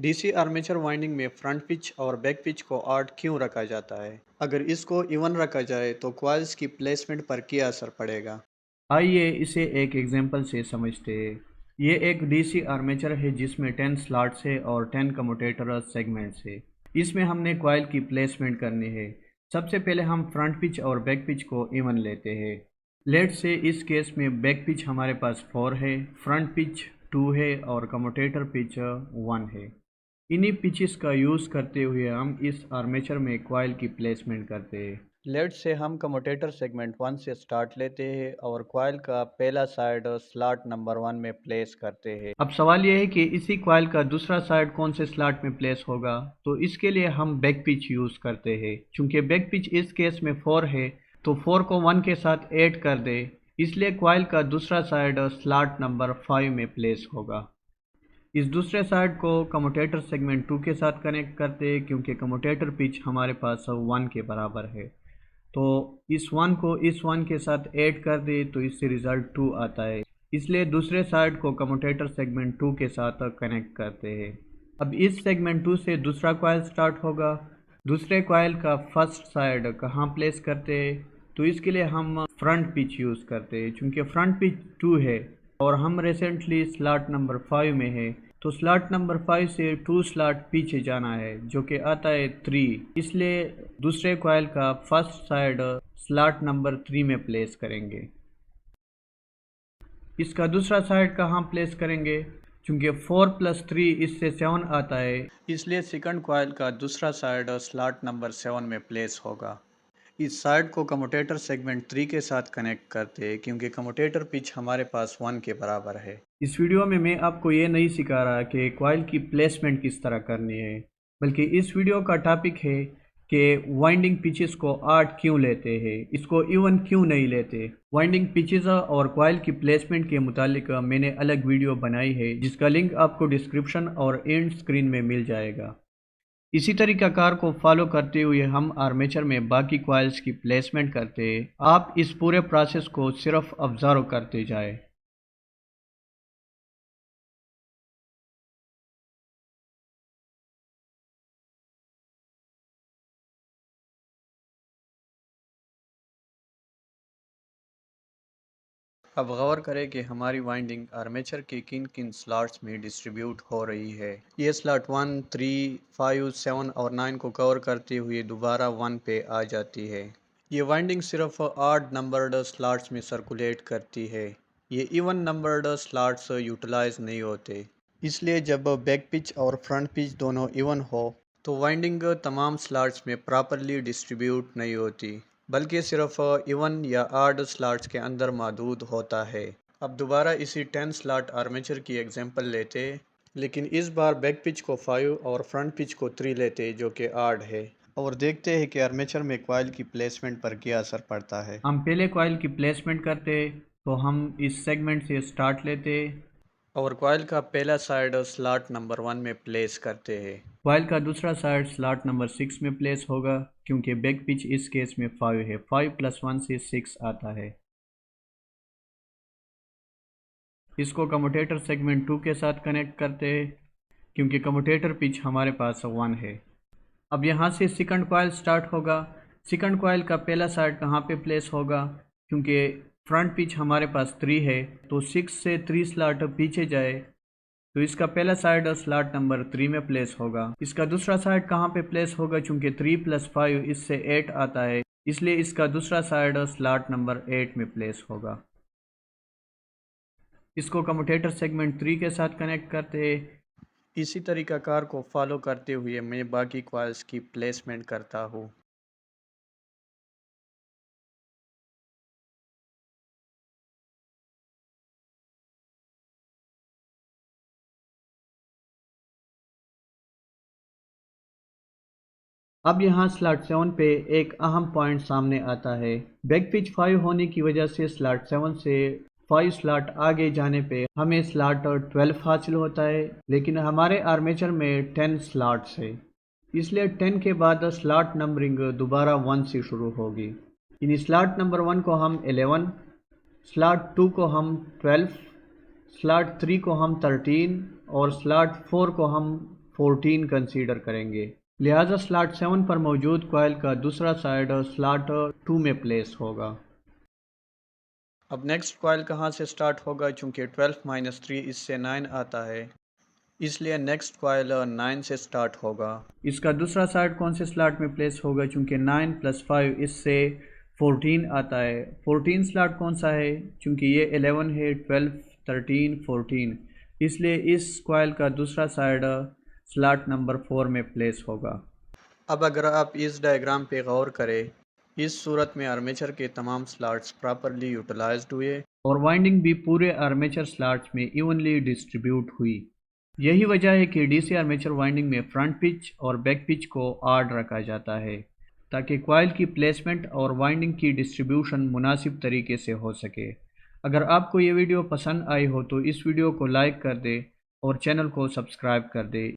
DC armature winding में front pitch और back pitch को ऑड क्यों रखा जाता है? अगर इसको इवन रखा जाए तो कॉइल्स की प्लेसमेंट पर क्या असर पड़ेगा? आइए इसे एक एग्जांपल से समझते हैं। ये एक डीसी आर्मेचर है जिसमें 10 स्लॉट्स है और 10 कम्यूटेटर सेगमेंट्स है। इसमें हमने कॉइल की प्लेसमेंट करनी है। सबसे पहले हम फ्रंट पिच और बैक पिच को इवन लेते हैं। लेट से इस केस में बैक पिच हमारे पास 4 है, फ्रंट पिच 2 है और कम्यूटेटर पिच 1 है। इन्हीं पिचेस का यूज़ करते हुए हम इस आर्मेचर में कॉइल की प्लेसमेंट करते हैं। लेट से हम कम्यूटेटर सेगमेंट 1 से स्टार्ट लेते हैं और कॉइल का पहला साइड स्लॉट नंबर 1 में प्लेस करते हैं। अब सवाल यह है कि इसी कॉइल का दूसरा साइड कौन से स्लॉट में प्लेस होगा। तो इसके लिए हम बैक पिच यूज़ करते हैं। चूंकि बैक पिच इस केस में 4 है तो 4 को 1 के साथ ऐड कर दे, इसलिए कॉइल का दूसरा साइड स्लॉट नंबर 5 में प्लेस होगा। इस दूसरे साइड को कम्यूटेटर सेगमेंट 2 के साथ कनेक्ट करते हैं क्योंकि कम्यूटेटर पिच हमारे पास 1 के बराबर है। तो इस 1 को इस 1 के साथ ऐड कर दे तो इससे रिजल्ट 2 आता है। इसलिए दूसरे साइड को कम्यूटेटर सेगमेंट 2 के साथ कनेक्ट करते हैं। अब इस सेगमेंट 2 से दूसरा कॉइल स्टार्ट होगा। दूसरे कॉइल का फर्स्ट साइड कहाँ प्लेस करते हैं? तो इसके लिए हम फ्रंट पिच यूज़ करते हैं। चूँकि फ्रंट पिच 2 है और हम रिसेंटली स्लॉट नंबर 5 में है, तो स्लॉट नंबर 5 से 2 स्लॉट पीछे जाना है जो कि आता है 3। इसलिए दूसरे कॉइल का फर्स्ट साइड स्लॉट नंबर 3 में प्लेस करेंगे। इसका दूसरा साइड कहाँ प्लेस करेंगे? चूंकि 4 प्लस 3 इससे 7 आता है। इसलिए सेकंड कॉइल का दूसरा साइड स्लॉट नंबर 7 में प्लेस होगा। इस साइड को कम्यूटेटर सेगमेंट 3 के साथ कनेक्ट करते हैं क्योंकि कम्यूटेटर पिच हमारे पास 1 के बराबर है। इस वीडियो में मैं आपको ये नहीं सिखा रहा कि कॉइल की प्लेसमेंट किस तरह करनी है, बल्कि इस वीडियो का टॉपिक है कि वाइंडिंग पिचेस को 8 क्यों लेते हैं, इसको इवन क्यों नहीं लेते। वाइंडिंग पिचेस और कॉइल की प्लेसमेंट के मुतालिक मैंने अलग वीडियो बनाई है जिसका लिंक आपको डिस्क्रिप्शन और एंड स्क्रीन में मिल जाएगा। इसी तरीक़ाकार को फॉलो करते हुए हम आर्मेचर में बाकी कॉइल्स की प्लेसमेंट करते हैं। आप इस पूरे प्रोसेस को सिर्फ ऑब्जर्व करते जाएं। अब गौर करें कि हमारी वाइंडिंग आर्मेचर के किन किन स्लॉट्स में डिस्ट्रीब्यूट हो रही है। ये स्लॉट 1, 3, 5, 7 और 9 को कवर करते हुए दोबारा 1 पे आ जाती है। ये वाइंडिंग सिर्फ ऑड नंबर्ड स्लॉट्स में सर्कुलेट करती है। ये इवन नंबर्ड स्लॉट्स यूटिलाइज नहीं होते। इसलिए जब बैक पिच और फ्रंट पिच दोनों इवन हो तो वाइंडिंग तमाम स्लॉट्स में प्रॉपरली डिस्ट्रीब्यूट नहीं होती, बल्कि सिर्फ इवन या आड स्लॉट्स के अंदर महदूद होता है। अब दोबारा इसी 10 स्लॉट आर्मेचर की एग्जांपल लेते, लेकिन इस बार बैक पिच को 5 और फ्रंट पिच को 3 लेते जो कि आड है, और देखते हैं कि आर्मेचर में कॉइल की प्लेसमेंट पर क्या असर पड़ता है। हम पहले कॉइल की प्लेसमेंट करते तो हम इस सेगमेंट से स्टार्ट लेते। और कॉइल का पहला साइड स्लॉट नंबर 1 में प्लेस करते हैं। कॉइल का दूसरा साइड स्लॉट नंबर 6 में प्लेस होगा क्योंकि बैक पिच इस केस में 5 है। 5 प्लस 1 से 6 आता है। इसको कम्यूटेटर सेगमेंट 2 के साथ कनेक्ट करते हैं क्योंकि कम्यूटेटर पिच हमारे पास 1 है। अब यहाँ से सेकंड कॉइल स्टार्ट होगा। सेकंड कॉइल का पहला साइड कहाँ पे प्लेस होगा? क्योंकि फ्रंट पिच हमारे पास 3 है, तो 6 से 3 स्लॉट पीछे जाए तो इसका पहला साइड स्लॉट नंबर 3 में प्लेस होगा। इसका दूसरा साइड कहाँ पे प्लेस होगा? चूंकि 3 प्लस 5 इससे 8 आता है, इसलिए इसका दूसरा साइड स्लॉट नंबर 8 में प्लेस होगा। इसको कम्यूटेटर सेगमेंट 3 के साथ कनेक्ट करते हैं। इसी तरीक़ाकार को फॉलो करते हुए मैं बाकी कॉइल्स की प्लेसमेंट करता हूँ। अब यहाँ स्लॉट 7 पे एक अहम पॉइंट सामने आता है। बैक पिच 5 होने की वजह से स्लॉट 7 से 5 स्लॉट आगे जाने पे हमें स्लॉट 12 हासिल होता है, लेकिन हमारे आर्मेचर में 10 स्लॉट्स है। इसलिए 10 के बाद स्लॉट नंबरिंग दोबारा 1 से शुरू होगी। इन स्लॉट नंबर 1 को हम 11, स्लॉट 2 को हम 12, स्लॉट 3 को हम 13 और स्लॉट 4 को हम 14 कंसीडर करेंगे। लिहाजा स्लॉट 7 पर मौजूद कॉइल का दूसरा साइड स्लॉट 2 में प्लेस होगा। अब नेक्स्ट कॉइल कहाँ से स्टार्ट होगा? चूँकि 12 - 3 इससे 9 आता है, इसलिए नेक्स्ट कॉइल 9 से स्टार्ट होगा। इसका दूसरा साइड कौन से स्लॉट में प्लेस होगा? चूँकि 9 + 5 इससे 14 आता है। 14 स्लॉट कौन सा है? चूँकि ये 11 है, 12, 13, 14, इसलिए इस कॉइल का दूसरा साइड स्लॉट नंबर 4 में प्लेस होगा। अब अगर आप इस डायग्राम पे गौर करें, इस सूरत में आर्मेचर के तमाम स्लॉट्स प्रॉपरली यूटिलाइज्ड हुए और वाइंडिंग भी पूरे आर्मेचर स्लॉट्स में इवनली डिस्ट्रीब्यूट हुई। यही वजह है कि डीसी आर्मेचर वाइंडिंग में फ्रंट पिच और बैक पिच को ऑड रखा जाता है ताकि कॉइल की प्लेसमेंट और वाइंडिंग की डिस्ट्रीब्यूशन मुनासिब तरीके से हो सके। अगर आपको ये वीडियो पसंद आई हो तो इस वीडियो को लाइक कर दे और चैनल को सब्सक्राइब कर दे।